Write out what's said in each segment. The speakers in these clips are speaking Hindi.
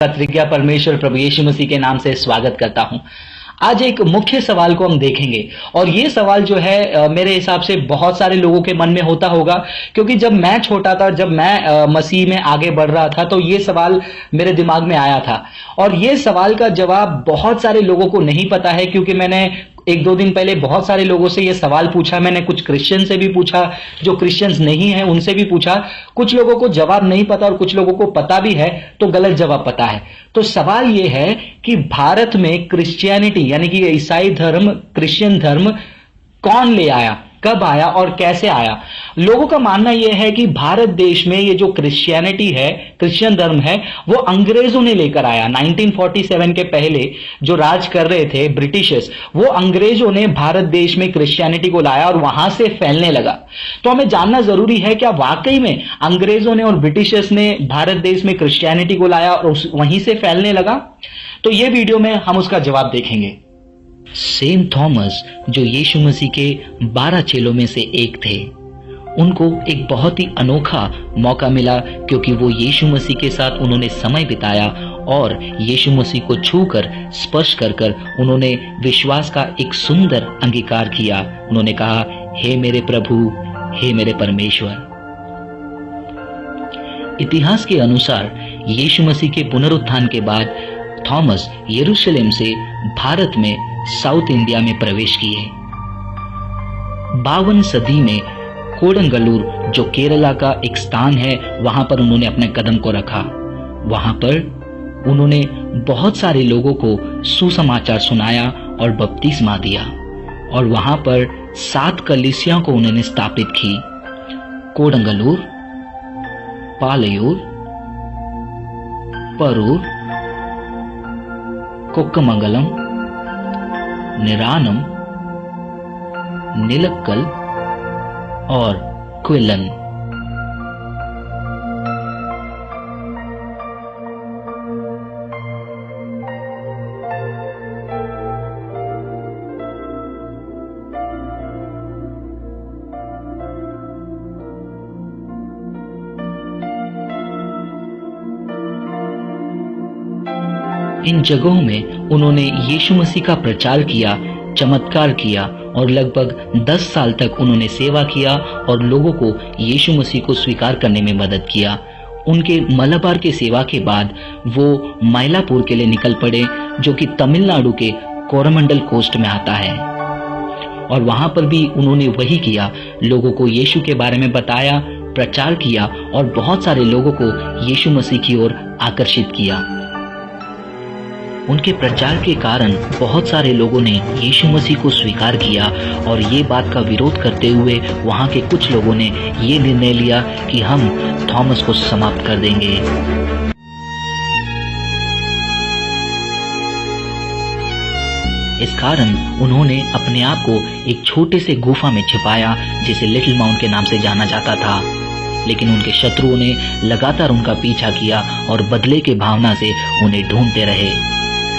प्रतिज्ञा परमेश्वर प्रभु यीशु मसीह के नाम से स्वागत करता हूं। आज एक मुख्य सवाल को हम देखेंगे और ये सवाल जो है मेरे हिसाब से बहुत सारे लोगों के मन में होता होगा, क्योंकि जब मैं छोटा था, जब मैं मसीह में आगे बढ़ रहा था, तो ये सवाल मेरे दिमाग में आया था और ये सवाल का जवाब बहुत सारे लोगों को नहीं पता है। क्योंकि मैंने एक दो दिन पहले बहुत सारे लोगों से ये सवाल पूछा, मैंने कुछ क्रिश्चियन से भी पूछा, जो क्रिश्चियंस नहीं है उनसे भी पूछा। कुछ लोगों को जवाब नहीं पता और कुछ लोगों को पता भी है तो गलत जवाब पता है। तो सवाल ये है कि भारत में क्रिश्चियनिटी यानी कि ईसाई धर्म, क्रिश्चियन धर्म कौन ले आया, कब आया और कैसे आया। लोगों का मानना यह है कि भारत देश में ये जो क्रिश्चियनिटी है, क्रिश्चियन धर्म है, वो अंग्रेजों ने लेकर आया। 1947 के पहले जो राज कर रहे थे ब्रिटिशर्स, वो अंग्रेजों ने भारत देश में क्रिश्चियनिटी को लाया और वहां से फैलने लगा। तो हमें जानना जरूरी है, क्या वाकई में अंग्रेजों ने और ब्रिटिशर्स ने भारत देश में क्रिश्चियनिटी को लाया और वहीं से फैलने लगा? तो ये वीडियो में हम उसका जवाब देखेंगे। सेंट थॉमस जो यीशु मसीह के 12 चेलों में से एक थे, उनको एक बहुत ही अनोखा मौका मिला, क्योंकि वो यीशु मसीह के साथ उन्होंने समय बिताया और यीशु मसीह को छूकर, स्पर्श कर कर उन्होंने विश्वास का एक सुंदर अंगीकार किया। उन्होंने कहा, हे मेरे प्रभु, हे मेरे परमेश्वर। इतिहास के अनुसार यीशु मसीह के पुनरुत्थान के बाद थॉमस यरूशलेम से भारत में साउथ इंडिया में प्रवेश किए। 52 सदी में कोडंगलूर जो केरला का एक स्थान है, वहां पर उन्होंने अपने कदम को रखा। वहां पर उन्होंने बहुत सारे लोगों को सुसमाचार सुनाया और बपतिस्मा दिया और वहां पर 7 कलीसियाओं को उन्होंने स्थापित की। कोडंगलूर, पालयूर, परूर, कोक्कमंगलम, निरानम, नीलक्कल और क्विलन। इन जगहों में उन्होंने यीशु मसीह का प्रचार किया, चमत्कार किया और लगभग 10 साल तक उन्होंने सेवा किया और लोगों को यीशु मसीह को स्वीकार करने में मदद किया। उनके मलबार के सेवा के बाद वो माइलापुर के लिए निकल पड़े, जो कि तमिलनाडु के कोरमंडल कोस्ट में आता है। और वहां पर भी उन्होंने वही किया, लोगों को यीशु के बारे में बताया, प्रचार किया और बहुत सारे लोगों को यीशु मसीह की ओर आकर्षित किया। उनके प्रचार के कारण बहुत सारे लोगों ने यीशु मसीह को स्वीकार किया और ये बात का विरोध करते हुए वहां के कुछ लोगों ने ये निर्णय लिया कि हम थॉमस को समाप्त कर देंगे। इस कारण उन्होंने अपने आप को एक छोटे से गुफा में छिपाया, जिसे लिटिल माउंट के नाम से जाना जाता था। लेकिन उनके शत्रुओं ने लगातार उनका पीछा किया और बदले के भावना से उन्हें ढूंढते रहे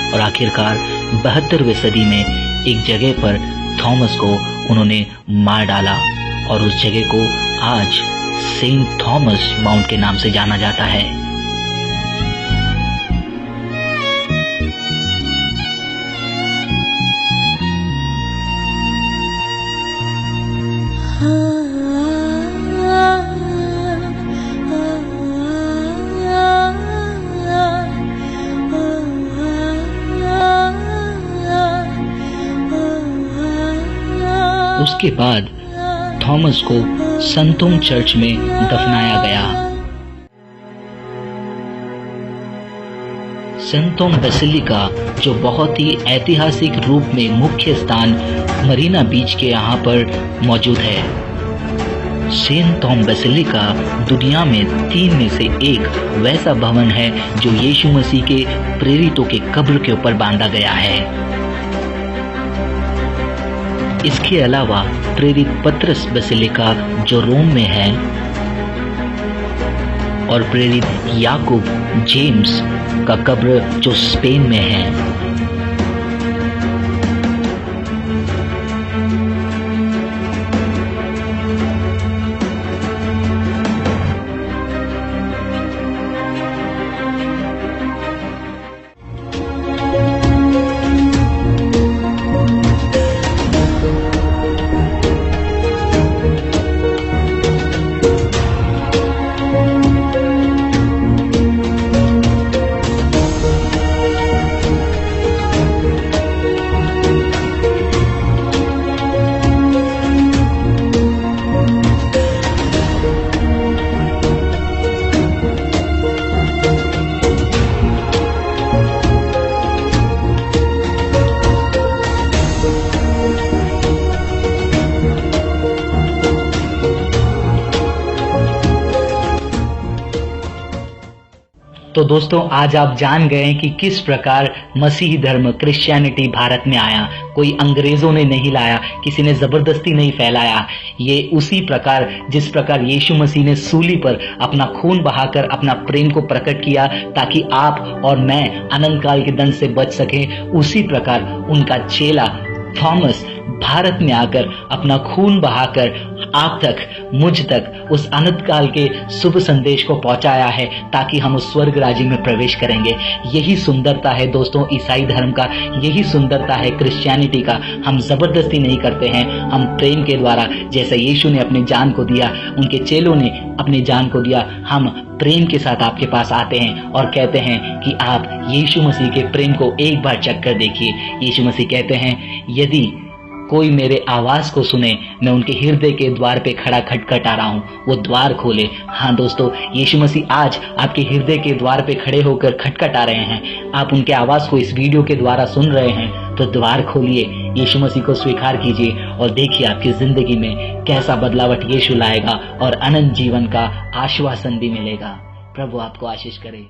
और आखिरकार 72वीं सदी में एक जगह पर थॉमस को उन्होंने मार डाला और उस जगह को आज सेंट थॉमस माउंट के नाम से जाना जाता है। उसके बाद थॉमस को संतोम चर्च में दफनाया गया। संतोम बेसिलिका जो बहुत ही ऐतिहासिक रूप में मुख्य स्थान मरीना बीच के यहाँ पर मौजूद है। सेंट थॉम बेसिलिका दुनिया में 3 में से एक वैसा भवन है जो यीशु मसीह के प्रेरितों के कब्र के ऊपर बांधा गया है। इसके अलावा प्रेरित पत्रस बेसिलिका जो रोम में है और प्रेरित याकूब जेम्स का कब्र जो स्पेन में है। तो दोस्तों आज आप जान गए कि किस प्रकार मसीही धर्म क्रिश्चियनिटी भारत में आया। कोई अंग्रेजों ने नहीं लाया, किसी ने जबरदस्ती नहीं फैलाया। ये उसी प्रकार जिस प्रकार यीशु मसीह ने सूली पर अपना खून बहाकर अपना प्रेम को प्रकट किया ताकि आप और मैं अनंत काल के दंड से बच सकें, उसी प्रकार उनका चेला थॉमस भारत में आकर अपना खून बहाकर आप तक, मुझ तक उस अनंत काल के शुभ संदेश को पहुंचाया है ताकि हम उस स्वर्ग राज्य में प्रवेश करेंगे। यही सुंदरता है दोस्तों ईसाई धर्म का, यही सुंदरता है क्रिश्चियनिटी का। हम जबरदस्ती नहीं करते हैं, हम प्रेम के द्वारा, जैसे यीशु ने अपनी जान को दिया, उनके चेलों ने अपनी जान को दिया, हम प्रेम के साथ आपके पास आते हैं और कहते हैं कि आप यीशु मसीह के प्रेम को एक बार चख कर देखिए। यीशु मसीह कहते हैं, यदि कोई मेरे आवाज को सुने, मैं उनके हृदय के द्वार पे खड़ा खटखटा रहा हूं, वो द्वार खोले। हाँ दोस्तों, यीशु मसीह आज आपके हृदय के द्वार पे खड़े होकर खटखटा रहे हैं। आप उनके आवाज को इस वीडियो के द्वारा सुन रहे हैं तो द्वार खोलिए, यीशु मसीह को स्वीकार कीजिए और देखिए आपकी जिंदगी में कैसा बदलावट यीशु लाएगा और अनंत जीवन का आश्वासन भी मिलेगा। प्रभु आपको आशीष करे।